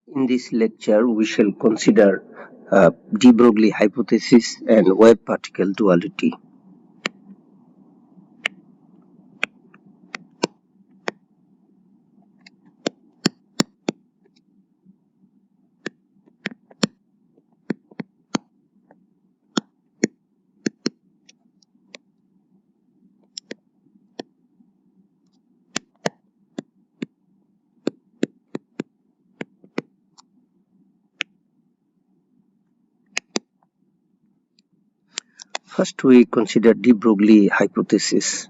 In this lecture, we shall consider de Broglie hypothesis and wave-particle duality. First, we consider de Broglie hypothesis.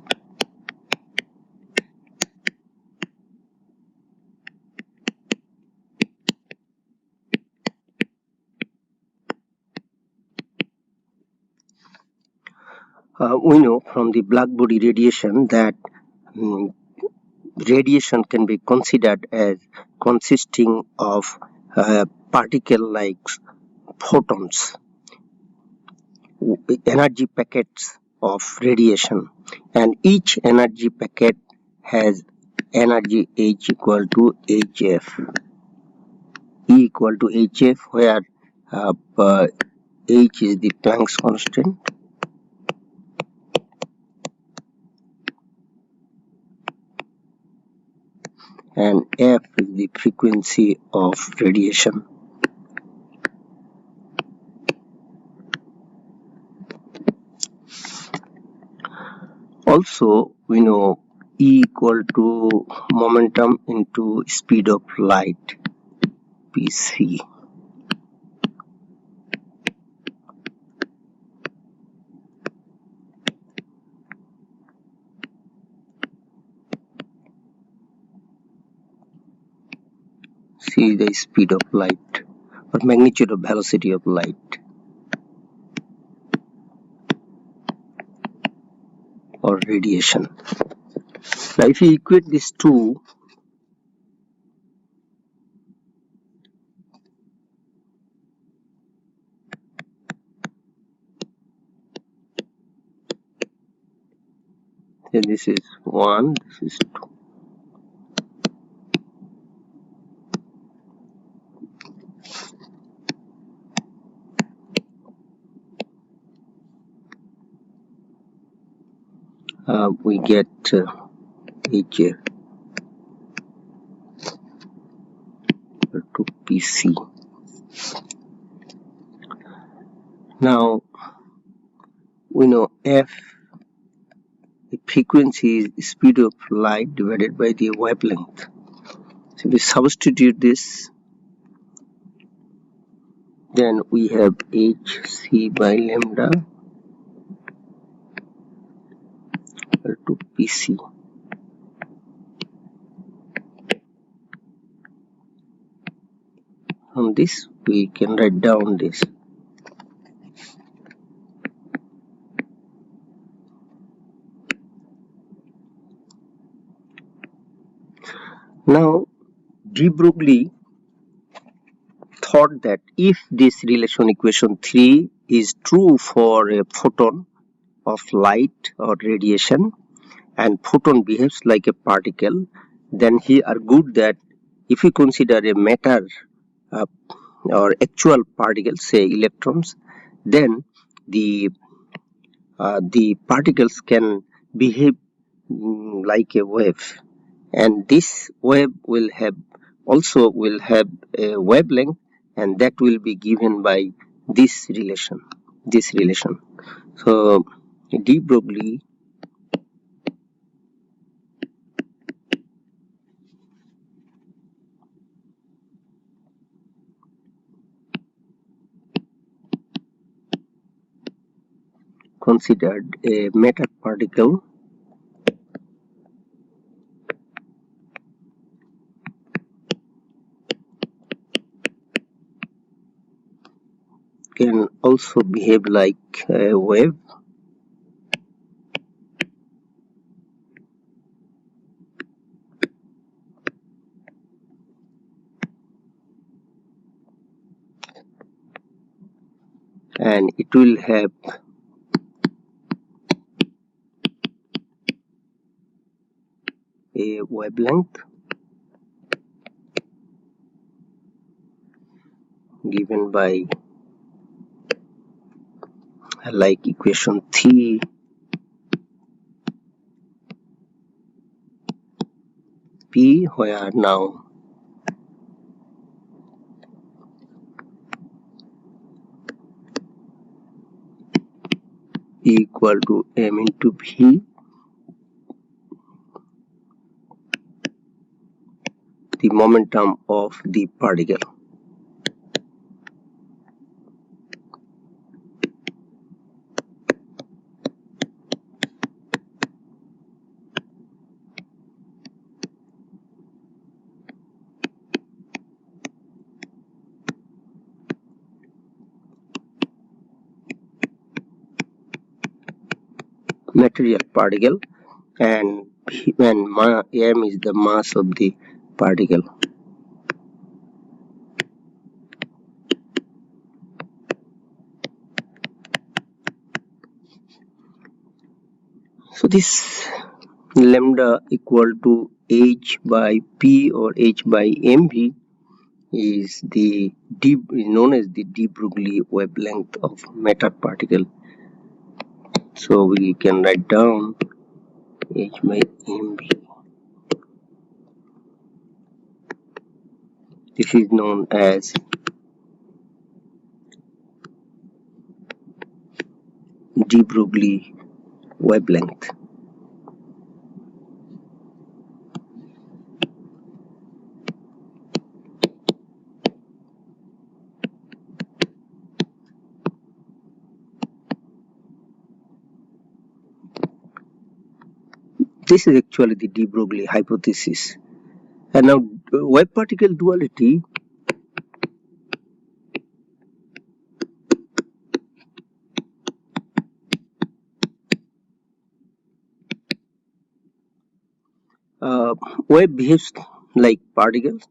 We know from the black body radiation that radiation can be considered as consisting of particle like photons, energy packets of radiation, and each energy packet has energy H equal to hf, E equal to hf, where H is the Planck's constant, and F is the frequency of radiation. Also, we know E equal to momentum into speed of light, pc. C is the speed of light or magnitude of velocity of light. Or radiation. Now, if you equate these two, then this is 1, this is 2. We get H to PC. Now, we know F, the frequency is speed of light divided by the wavelength. So, if we substitute this, then we have hc by lambda equal to pc. From this, we can write down this. Now, de Broglie thought that if this relation equation 3 is true for a photon of light or radiation, and photon behaves like a particle, then he argued that if we consider a matter or actual particles, say electrons, then the particles can behave like a wave, and this wave will have a wavelength, and that will be given by this relation. So de Broglie considered a matter particle can also behave like a wave, and it will have a wavelength, given by like equation 3, P, where now E equal to m into V, the momentum of the particle. Material particle, and m is the mass of the particle. So this lambda equal to h by p or h by mv is known as the de Broglie wavelength of matter particle. So we can write down h by mv. This is known as de Broglie wavelength. This is actually the de Broglie hypothesis. And now wave particle duality wave behaves like particles,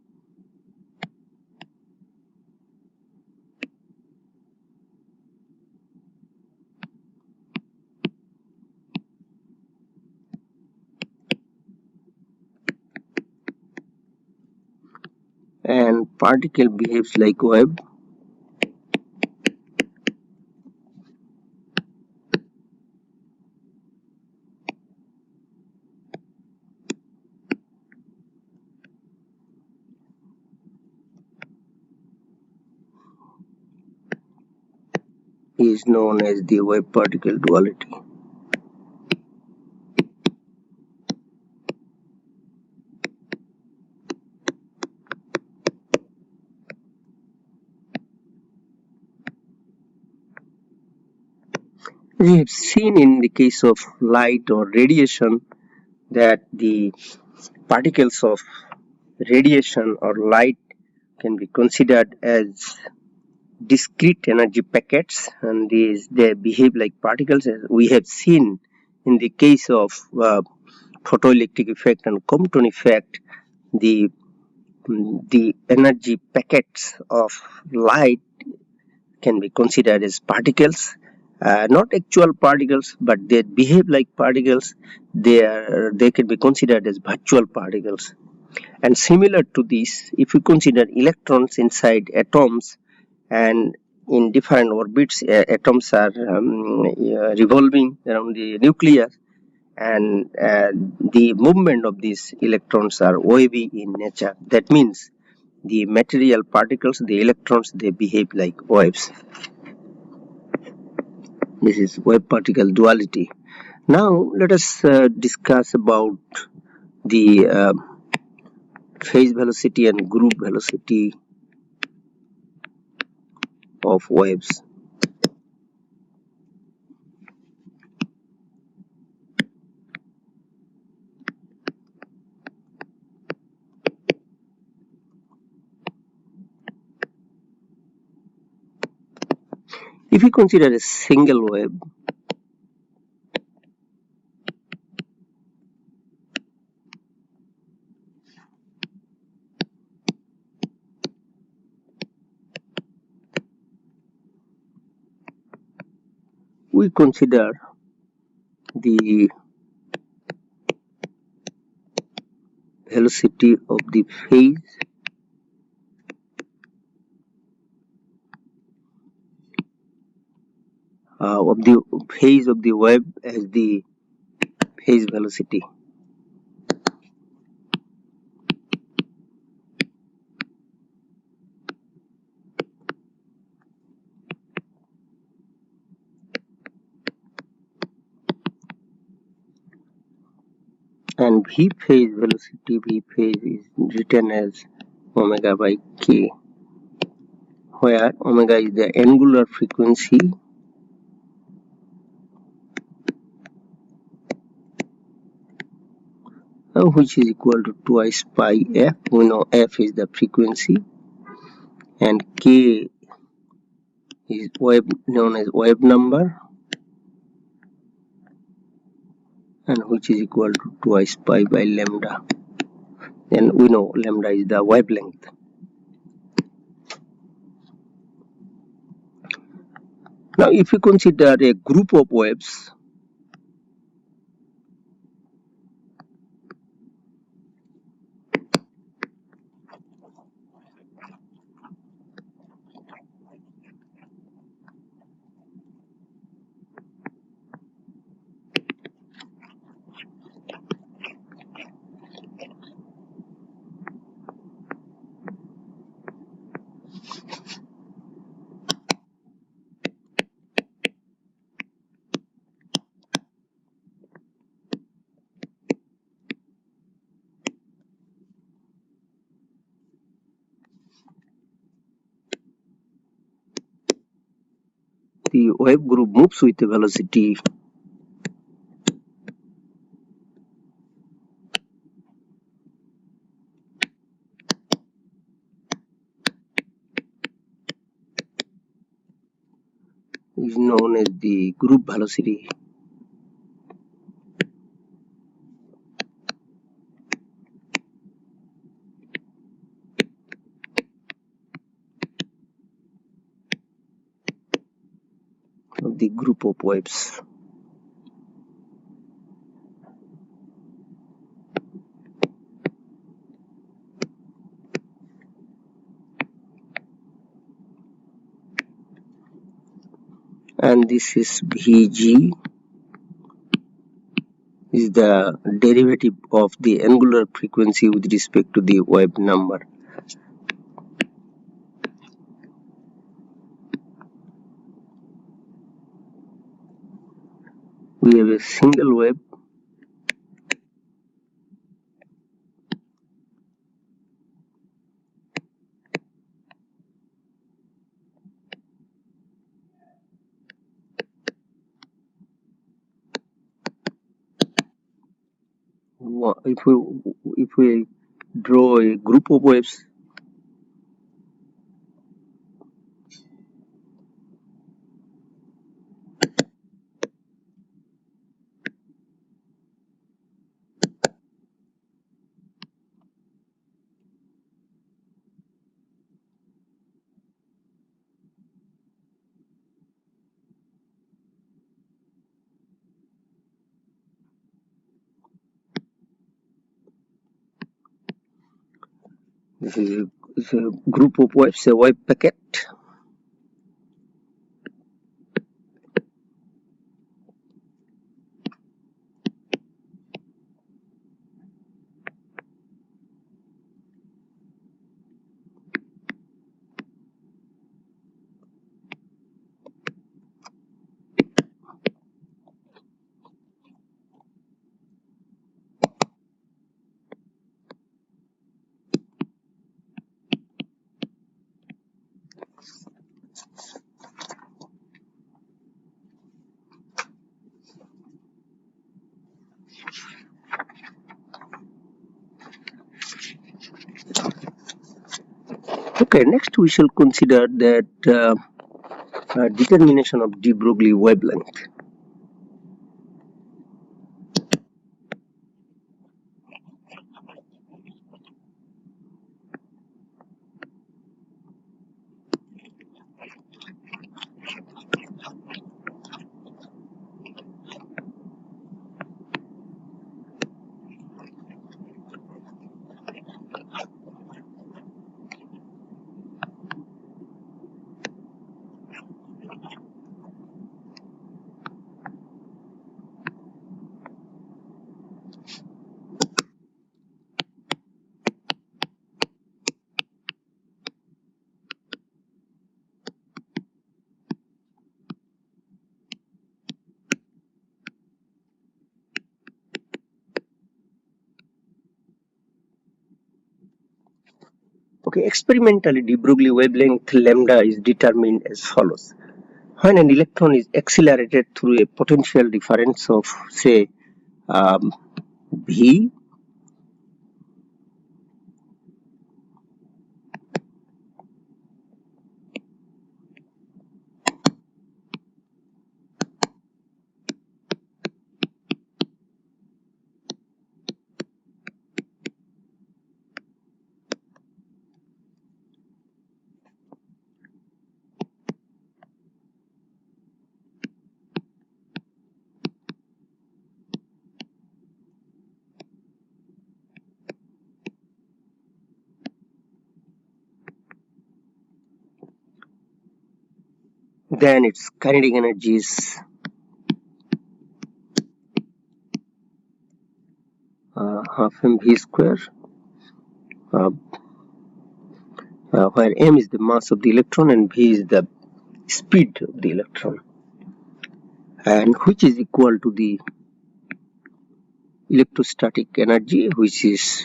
and particle behaves like wave. Is known as the wave particle duality. We have seen in the case of light or radiation that the particles of radiation or light can be considered as discrete energy packets, and they behave like particles, as we have seen in the case of photoelectric effect and Compton effect. The energy packets of light can be considered as particles, not actual particles, but they behave like particles. They can be considered as virtual particles. And similar to this, if we consider electrons inside atoms, and in different orbits, atoms are revolving around the nucleus, and the movement of these electrons are wavy in nature. That means the material particles, the electrons, they behave like waves. This is wave particle duality. Now let us discuss about the phase velocity and group velocity of waves. If we consider a single wave, we consider the velocity of the phase of the phase of the wave as the phase velocity. And v phase velocity, v phase is written as omega by k, where omega is the angular frequency which is equal to twice pi f. We know f is the frequency and k is wave, known as wave number, and which is equal to twice pi by lambda, and we know lambda is the wavelength. Now if you consider a group of waves, the wave group moves with a velocity is known as the group velocity. Of the group of waves. And this is Vg is the derivative of the angular frequency with respect to the wave number. We have a single wave if we draw a group of waves, this is a group of waves, a wave packet. Okay, next we shall consider that determination of de Broglie wavelength. Okay, experimentally de Broglie wavelength lambda is determined as follows. When an electron is accelerated through a potential difference of, say, V, then its kinetic energy is half mv square, where m is the mass of the electron and v is the speed of the electron, and which is equal to the electrostatic energy, which is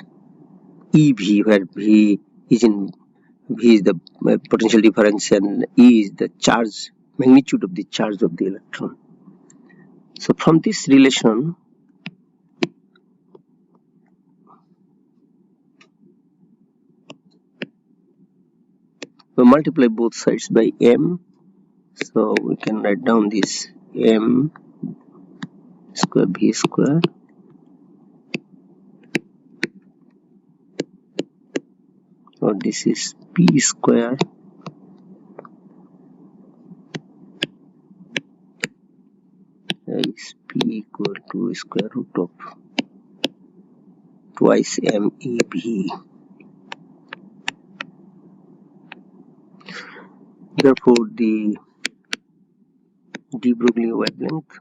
EV, where V is the potential difference and E is the charge, magnitude of the charge of the electron. So from this relation, we multiply both sides by m, so we can write down this m square v square, or this is p square is p equal to square root of twice MEV. Therefore, the de Broglie wavelength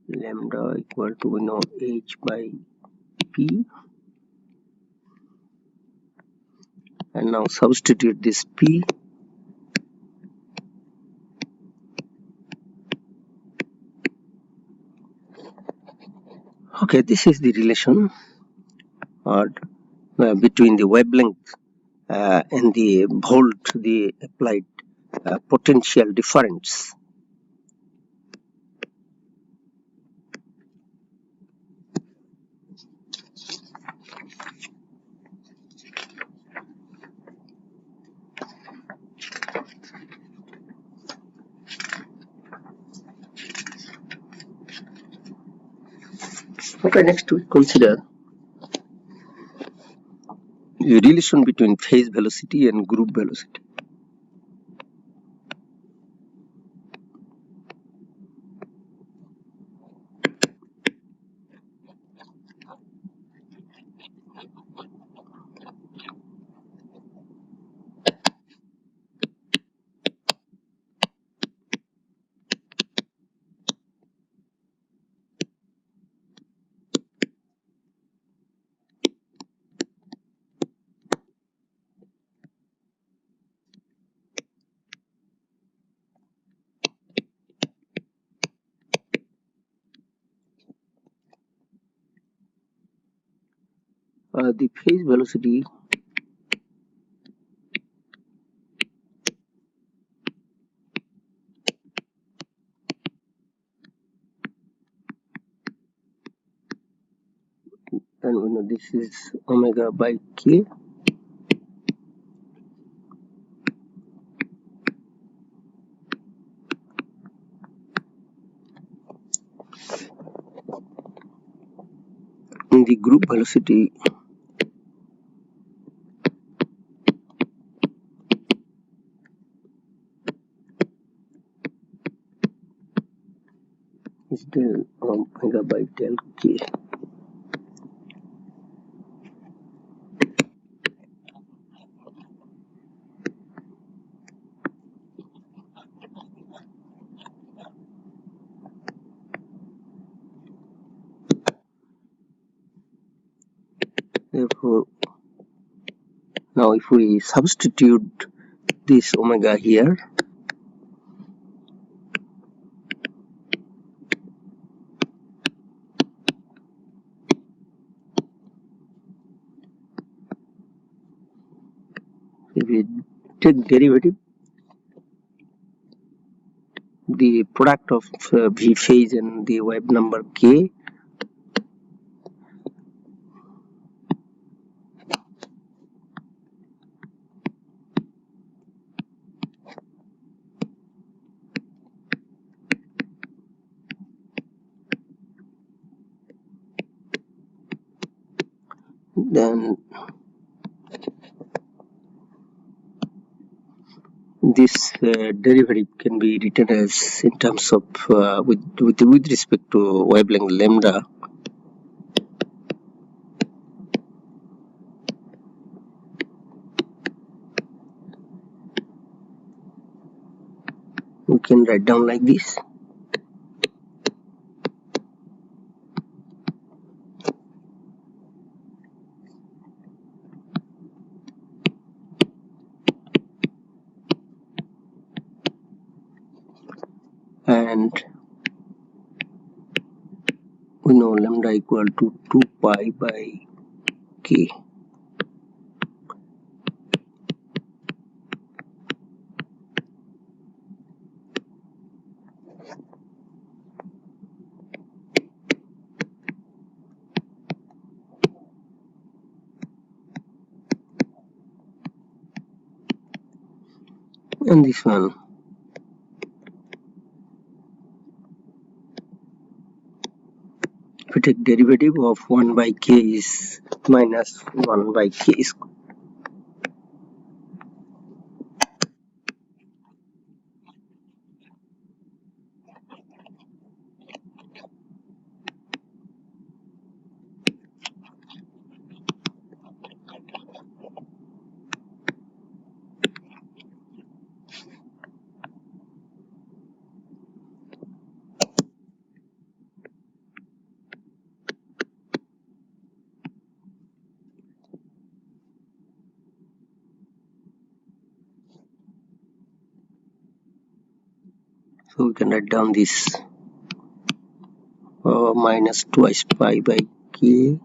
lambda equal to, we know, h by p, and now substitute this p. Okay, this is the relation between the wavelength and the volt, the applied potential difference. Okay, next we consider the relation between phase velocity and group velocity. The phase velocity and we know this is omega by k. In the group velocity is del omega by del k. Therefore, now if we substitute this omega here, If we take derivative, the product of v phase and the wave number k, then this derivative can be written as in terms of with respect to wavelength lambda. We can write down like this. And we know lambda equal to 2 pi by k. And this one, if we take derivative of 1 by k is minus 1 by k square. So we can write down this minus twice pi by k,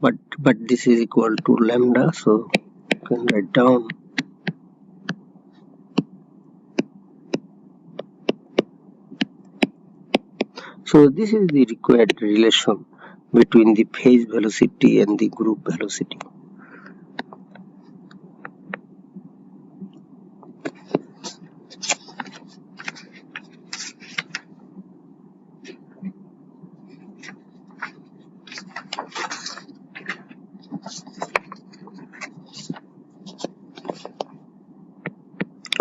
but this is equal to lambda, so you can write down. So this is the required relation between the phase velocity and the group velocity.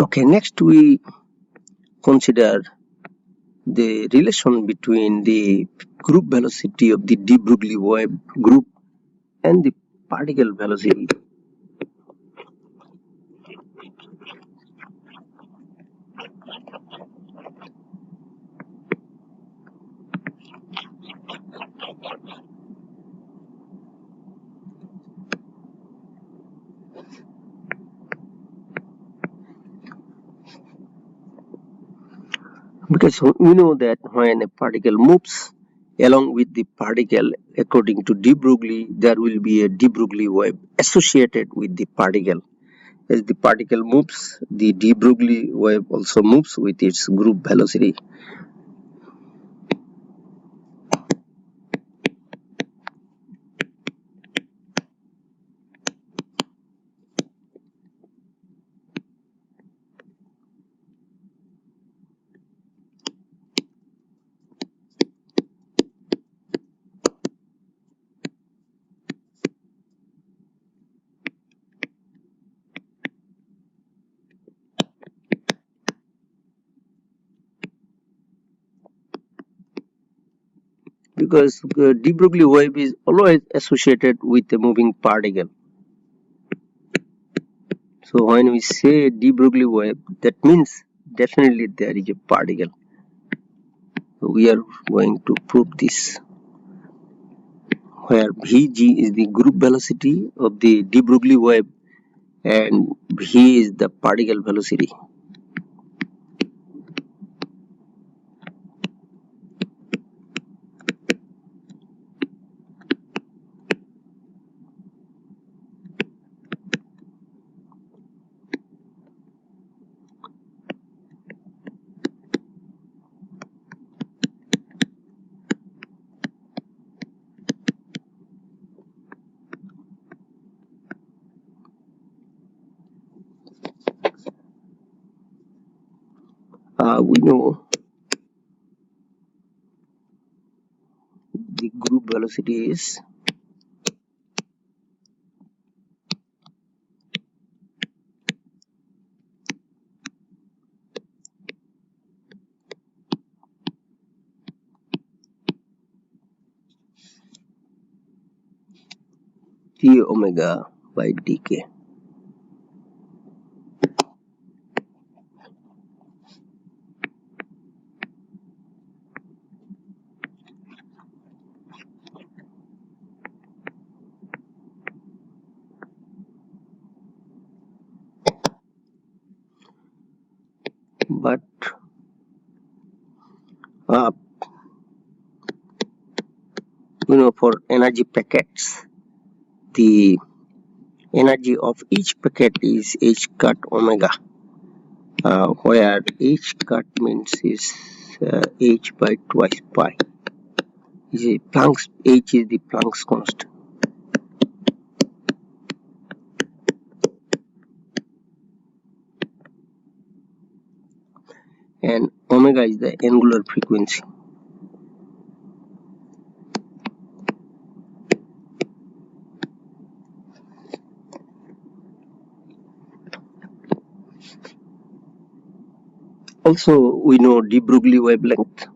Okay, next we consider the relation between the group velocity of the de Broglie wave group and the particle velocity. Because we know that when a particle moves along with the particle, according to de Broglie, there will be a de Broglie wave associated with the particle. As the particle moves, the de Broglie wave also moves with its group velocity. Because de Broglie wave is always associated with a moving particle. So when we say de Broglie wave, that means definitely there is a particle. We are going to prove this, where Vg is the group velocity of the de Broglie wave and V is the particle velocity. we know the group velocity is d omega by dk. But for energy packets, the energy of each packet is h cut omega, where h cut means is h by twice pi. H is the Planck's constant. And omega is the angular frequency. Also, we know de Broglie wavelength.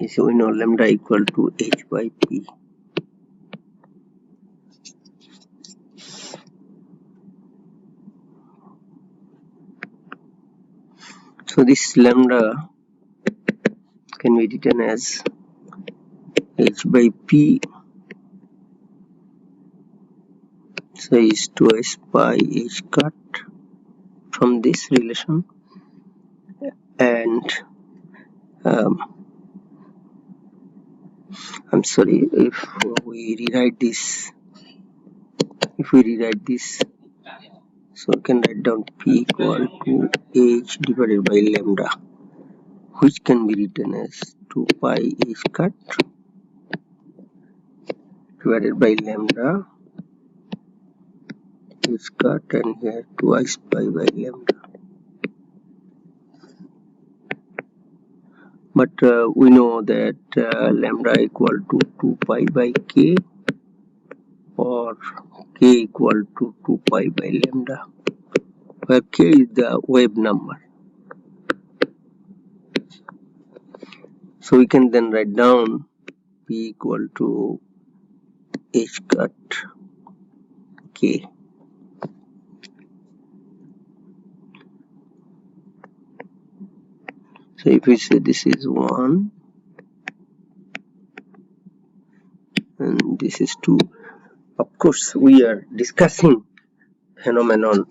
So we know lambda equal to h by p. So this lambda can be written as h by p. So is twice pi h cut from this relation, and I'm sorry, if we rewrite this, so we can write down p equal to h divided by lambda, which can be written as 2 pi h cut divided by lambda h cut, and here twice pi by lambda. But we know that lambda equal to 2 pi by k, or k equal to 2 pi by lambda, where k is the wave number. So we can then write down p equal to h cut k. So if we say this is 1 and this is 2, of course we are discussing phenomenon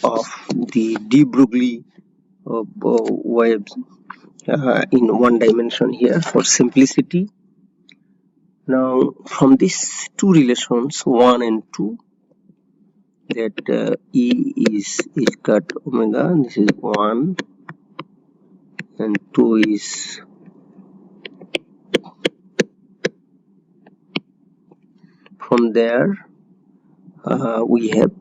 of the de Broglie waves in one dimension here for simplicity. Now from these two relations 1 and 2, that E is h cut omega, this is 1, and 2 is from there we have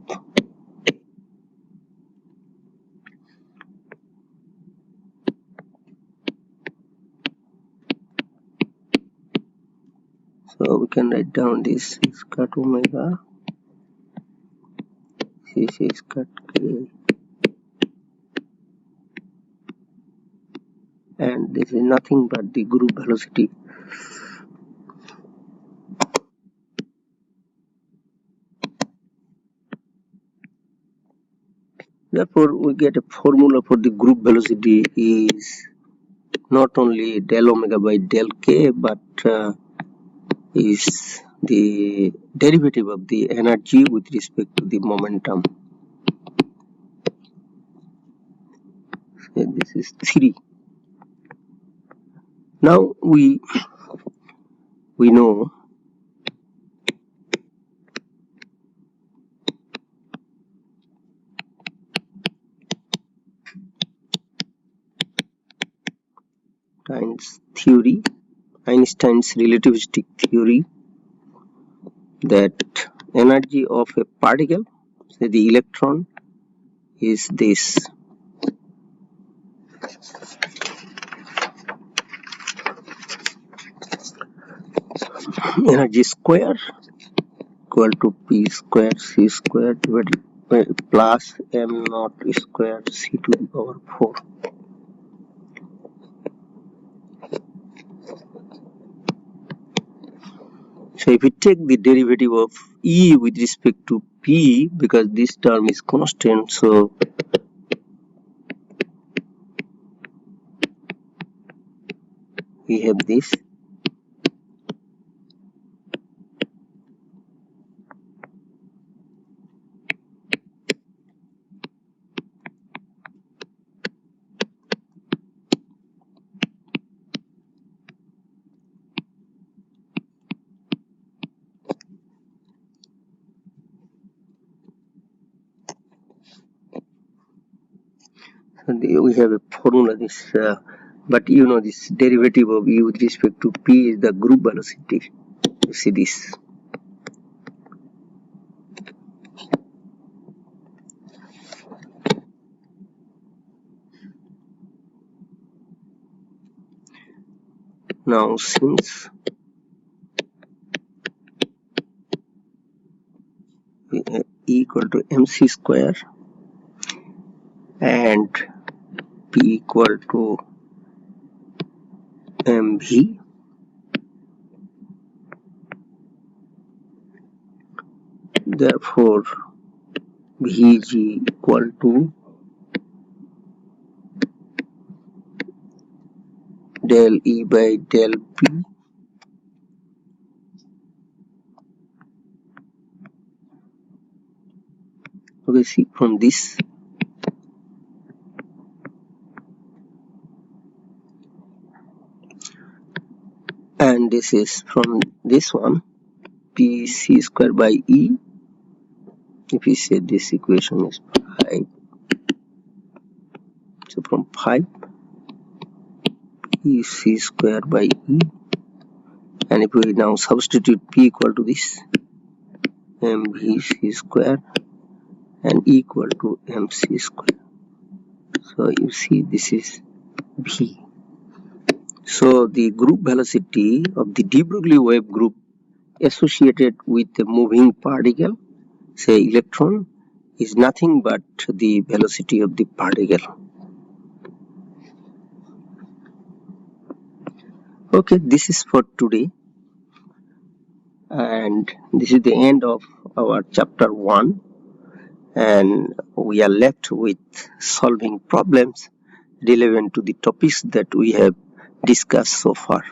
so we can write down this h cut omega, this is h cut k, and this is nothing but the group velocity. Therefore, we get a formula for the group velocity is not only del omega by del k, but is the derivative of the energy with respect to the momentum. So this is 3. Now we know Einstein's theory Einstein's relativistic theory that energy of a particle, say the electron, is this. Energy square equal to P square C square divided by plus M naught square C to the power 4. So if we take the derivative of E with respect to P, because this term is constant, so we have this. We have a formula, this, but you know, this derivative of E with respect to P is the group velocity. You see this. Now, since we have E equal to mc square and P equal to mv, therefore Vg equal to del E by del P. Okay, see from this, and this is from this one, P C square by E. If we say this equation is 5, so from 5 P C square by E, and if we now substitute P equal to this mv C square and equal to mc square, so you see this is V. So the group velocity of the de Broglie wave group associated with a moving particle, say electron, is nothing but the velocity of the particle. Okay, this is for today, and this is the end of our chapter 1, and we are left with solving problems relevant to the topics that we have discussed so far.